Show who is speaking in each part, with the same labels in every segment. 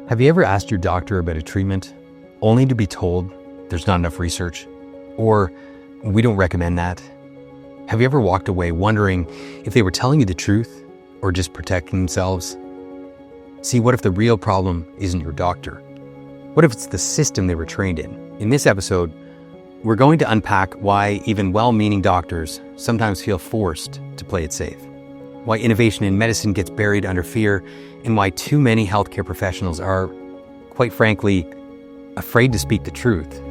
Speaker 1: Have you ever asked your doctor about a treatment only to be told there's not enough research, or we don't recommend that? Have you ever walked away wondering if they were telling you the truth or just protecting themselves? See, what if the real problem isn't your doctor? What if it's the system they were trained in? In this episode, we're going to unpack why even well-meaning doctors sometimes feel forced to play it safe, why innovation in medicine gets buried under fear, and why too many healthcare professionals are, quite frankly, afraid to speak the truth.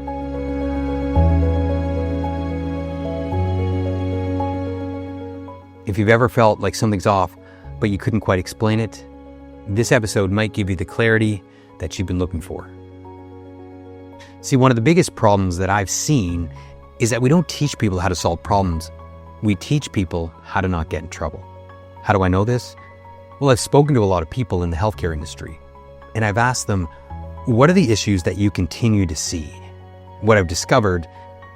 Speaker 1: If you've ever felt like something's off, but you couldn't quite explain it, this episode might give you the clarity that you've been looking for. See, one of the biggest problems that I've seen is that we don't teach people how to solve problems. We teach people how to not get in trouble. How do I know this? Well, I've spoken to a lot of people in the healthcare industry, and I've asked them, what are the issues that you continue to see? What I've discovered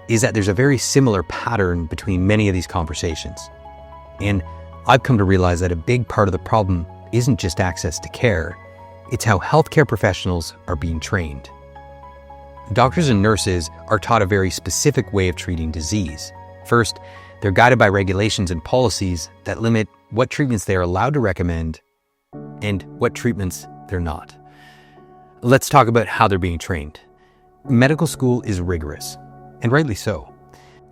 Speaker 1: is that there's a very similar pattern between many of these conversations. And I've come to realize that a big part of the problem isn't just access to care, it's how healthcare professionals are being trained. Doctors and nurses are taught a very specific way of treating disease. First, they're guided by regulations and policies that limit what treatments they are allowed to recommend and what treatments they're not. Let's talk about how they're being trained. Medical school is rigorous, and rightly so.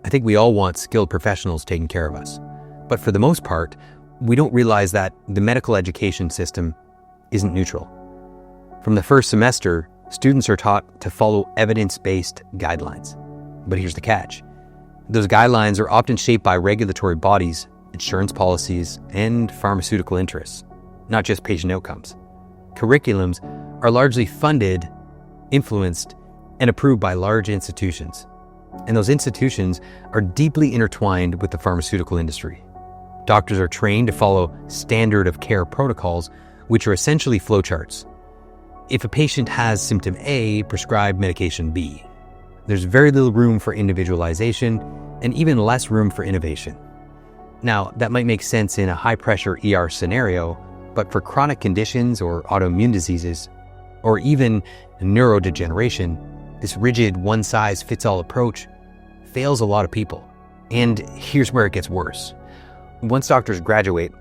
Speaker 1: I think we all want skilled professionals taking care of us. But for the most part, we don't realize that the medical education system isn't neutral. From the first semester, students are taught to follow evidence-based guidelines. But here's the catch. Those guidelines are often shaped by regulatory bodies, insurance policies, and pharmaceutical interests, not just patient outcomes. Curriculums are largely funded, influenced, and approved by large institutions. And those institutions are deeply intertwined with the pharmaceutical industry. Doctors are trained to follow standard of care protocols, which are essentially flowcharts. If a patient has symptom A, prescribe medication B. There's very little room for individualization and even less room for innovation. Now, that might make sense in a high-pressure ER scenario, but for chronic conditions or autoimmune diseases, or even neurodegeneration, this rigid one-size-fits-all approach fails a lot of people. And here's where it gets worse. Once doctors graduate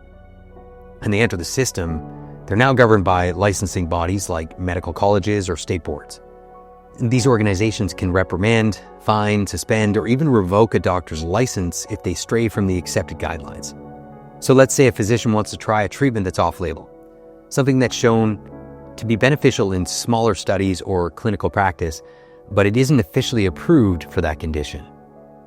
Speaker 1: and they enter the system, they're now governed by licensing bodies like medical colleges or state boards. These organizations can reprimand, fine, suspend, or even revoke a doctor's license if they stray from the accepted guidelines. So let's say a physician wants to try a treatment that's off-label, something that's shown to be beneficial in smaller studies or clinical practice, but it isn't officially approved for that condition.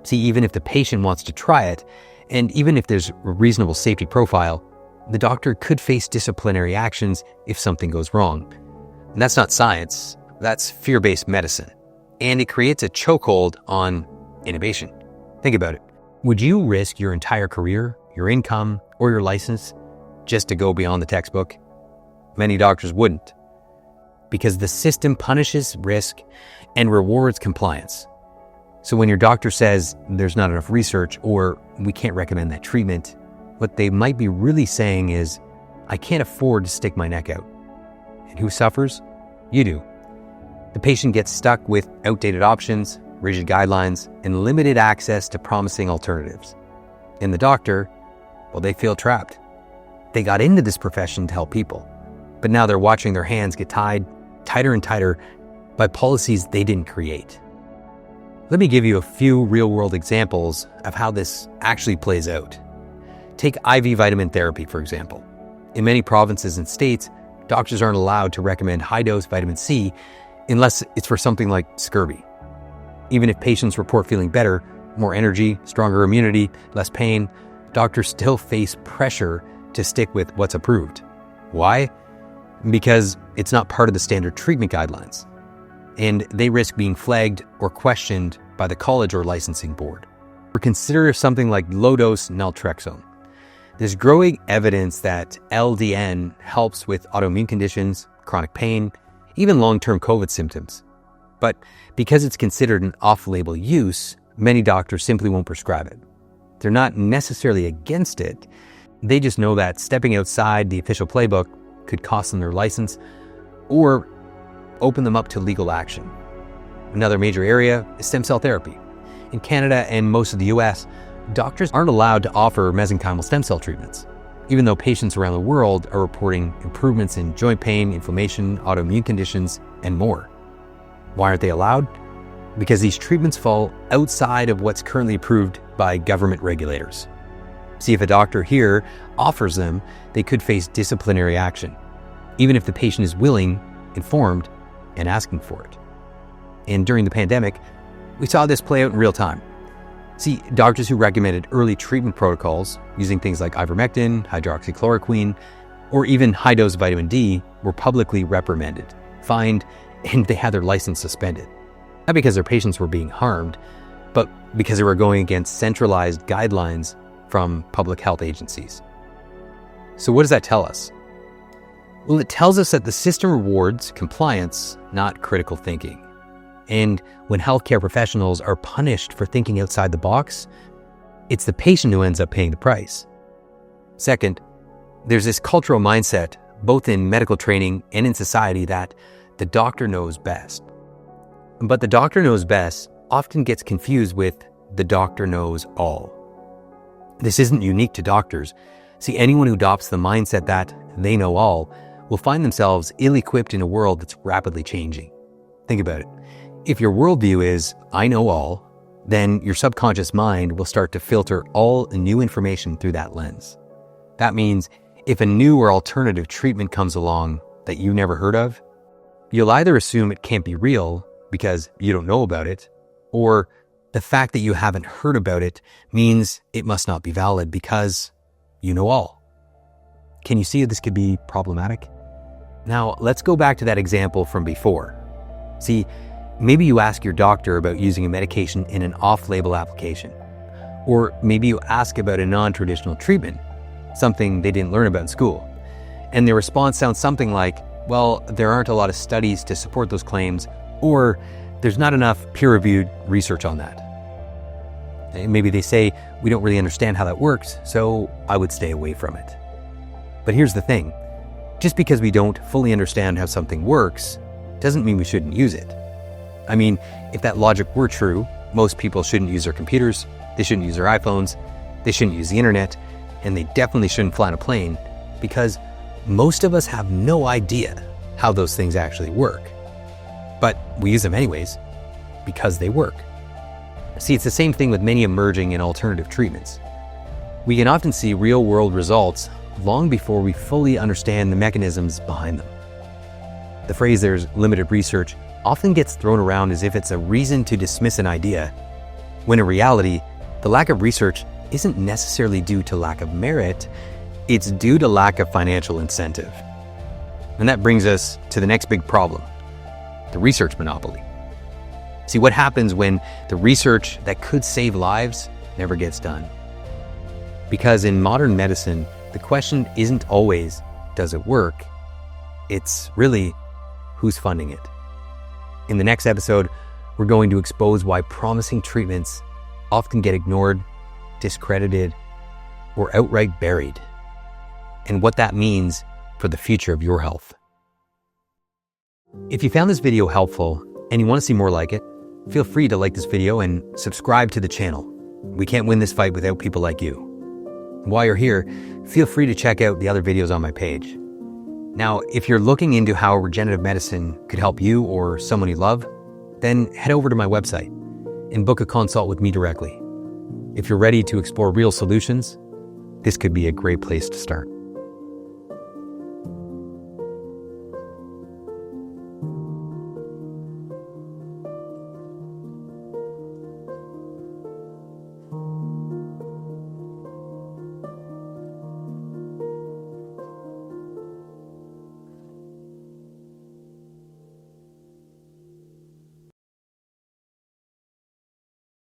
Speaker 1: See, even if the patient wants to try it, and even if there's a reasonable safety profile, the doctor could face disciplinary actions if something goes wrong. And that's not science. That's fear-based medicine, and it creates a chokehold on innovation. Think about it. Would you risk your entire career, your income, or your license just to go beyond the textbook? Many doctors wouldn't, because the system punishes risk and rewards compliance. So when your doctor says there's not enough research or we can't recommend that treatment, what they might be really saying is, I can't afford to stick my neck out. And who suffers? You do. The patient gets stuck with outdated options, rigid guidelines, and limited access to promising alternatives. And the doctor, well, they feel trapped. They got into this profession to help people, but now they're watching their hands get tied tighter and tighter by policies they didn't create. Let me give you a few real-world examples of how this actually plays out. Take IV vitamin therapy, for example. In many provinces and states, doctors aren't allowed to recommend high-dose vitamin C unless it's for something like scurvy. Even if patients report feeling better, more energy, stronger immunity, less pain, doctors still face pressure to stick with what's approved. Why? Because it's not part of the standard treatment guidelines, and they risk being flagged or questioned by the college or licensing board. Or consider something like low-dose naltrexone. There's growing evidence that LDN helps with autoimmune conditions, chronic pain, even long-term COVID symptoms. But because it's considered an off-label use, many doctors simply won't prescribe it. They're not necessarily against it. They just know that stepping outside the official playbook could cost them their license, or open them up to legal action. Another major area is stem cell therapy. In Canada and most of the US, doctors aren't allowed to offer mesenchymal stem cell treatments, even though patients around the world are reporting improvements in joint pain, inflammation, autoimmune conditions, and more. Why aren't they allowed? Because these treatments fall outside of what's currently approved by government regulators. See, if a doctor here offers them, they could face disciplinary action, even if the patient is willing, informed, and asking for it. And during the pandemic, we saw this play out in real time. See, doctors who recommended early treatment protocols using things like ivermectin, hydroxychloroquine, or even high-dose vitamin D were publicly reprimanded, fined, and they had their license suspended. Not because their patients were being harmed, but because they were going against centralized guidelines from public health agencies. So what does that tell us? Well, it tells us that the system rewards compliance, not critical thinking. And when healthcare professionals are punished for thinking outside the box, it's the patient who ends up paying the price. Second, there's this cultural mindset, both in medical training and in society, that the doctor knows best. But the doctor knows best often gets confused with the doctor knows all. This isn't unique to doctors. See, anyone who adopts the mindset that they know all will find themselves ill-equipped in a world that's rapidly changing. Think about it. If your worldview is, I know all, then your subconscious mind will start to filter all new information through that lens. That means if a new or alternative treatment comes along that you never heard of, you'll either assume it can't be real because you don't know about it, or the fact that you haven't heard about it means it must not be valid because you know all. Can you see how this could be problematic? Now, let's go back to that example from before. See, maybe you ask your doctor about using a medication in an off-label application. Or maybe you ask about a non-traditional treatment, something they didn't learn about in school. And their response sounds something like, well, there aren't a lot of studies to support those claims, or there's not enough peer-reviewed research on that. And maybe they say, we don't really understand how that works, so I would stay away from it. But here's the thing. Just because we don't fully understand how something works, doesn't mean we shouldn't use it. I mean, if that logic were true, most people shouldn't use their computers, they shouldn't use their iPhones, they shouldn't use the internet, and they definitely shouldn't fly on a plane, because most of us have no idea how those things actually work. But we use them anyways, because they work. See, it's the same thing with many emerging and alternative treatments. We can often see real-world results long before we fully understand the mechanisms behind them. The phrase "there's limited research" often gets thrown around as if it's a reason to dismiss an idea, when in reality, the lack of research isn't necessarily due to lack of merit, it's due to lack of financial incentive. And that brings us to the next big problem, the research monopoly. See, what happens when the research that could save lives never gets done? Because in modern medicine, the question isn't always, does it work? It's really, who's funding it? In the next episode, we're going to expose why promising treatments often get ignored, discredited, or outright buried, and what that means for the future of your health. If you found this video helpful and you want to see more like it, feel free to like this video and subscribe to the channel. We can't win this fight without people like you. While you're here, feel free to check out the other videos on my page. Now, if you're looking into how regenerative medicine could help you or someone you love, then head over to my website and book a consult with me directly. If you're ready to explore real solutions, this could be a great place to start.